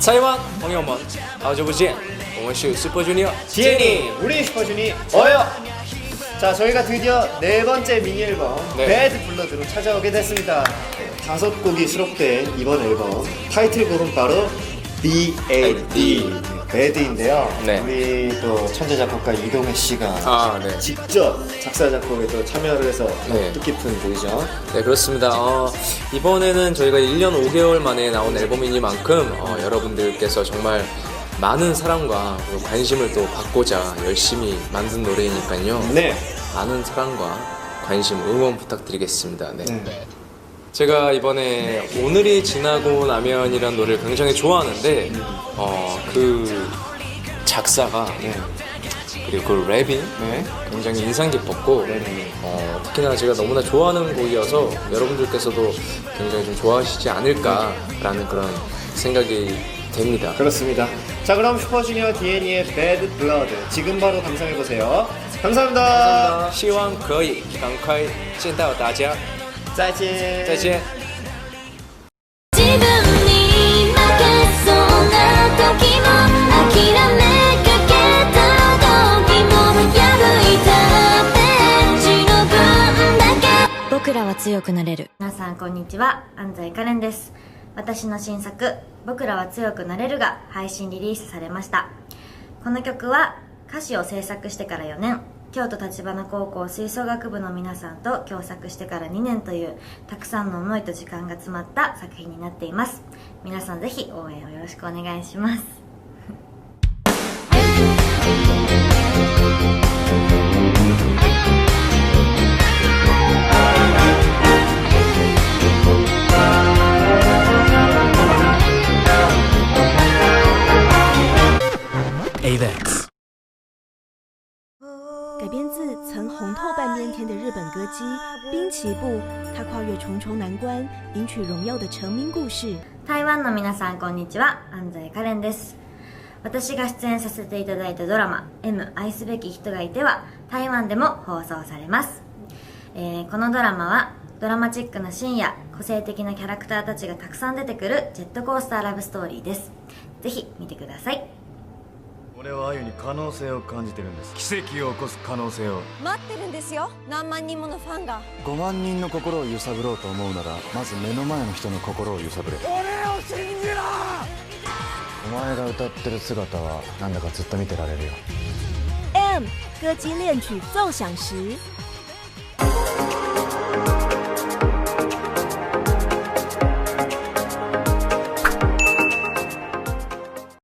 台湾朋友们，好久不见，我们是 Super Junior 지엔이 우리 슈퍼주니 어요. 자, 저희가 드디어 네 번째 미니 앨범 네. 배드 블러드로 찾아오게 됐습니다. 5곡이 수록된 이번 앨범 타이틀곡은 바로 BAD 배드인데요. 네. 우리 또 천재 작곡가 이동해 씨가 네. 직접 작사 작곡에 또 참여를 해서 네. 뜻깊은 곡이죠. 네, 그렇습니다. 이번에는 저희가 1년 5개월 만에 나온 앨범이니만큼 여러분들께서 정말 많은 사랑과 그리고 관심을 또 받고자 열심히 만든 노래니까요. 네. 많은 사랑과 관심, 응원 부탁드리겠습니다. 네. 제가 이번에 오늘이 지나고 나면이란 노래를 굉장히 좋아하는데 그 작사가 그리고 그 랩이 네. 굉장히 인상 깊었고 특히나 제가 너무나 좋아하는 곡이어서 여러분들께서도 굉장히 좀 좋아하시지 않을까라는 그런 생각이 됩니다. 그렇습니다. 자, 그럼 슈퍼주니어 DNE의 배드 블러드 지금 바로 감상해보세요. 감사합니다. 希望可以赶快见到大家，再见。再见。自分に負けそうな時も諦めかけた時も破いたページの分だけ僕らは強くなれる。皆さんこんにちは、安西かれんです。私の新作「僕らは強くなれる」が配信リリースされました。この曲は歌詞を制作してから4年、京都橘高校吹奏楽部の皆さんと共作してから2年というたくさんの思いと時間が詰まった作品になっています。皆さんぜひ応援をよろしくお願いします。AVEX 改编自曾红透半边天的日本歌姬滨崎步，她跨越重重难关，赢取荣耀的成名故事。台湾の皆さんこんにちは、安西かれんです。私が出演させていただいたドラマ「M 愛すべき人がいて」は台湾でも放送されます。このドラマはドラマチックなシーンや個性的なキャラクターたちがたくさん出てくるジェットコースターラブストーリーです。ぜひ見てください。俺はあゆに可能性を感じてるんです。奇跡を起こす可能性を。待ってるんですよ、何万人ものファンが。5万人の心を揺さぶろうと思うならまず目の前の人の心を揺さぶれ。俺を信じろ。お前が歌ってる姿はなんだかずっと見てられるよ。 M 歌姬恋曲奏响时。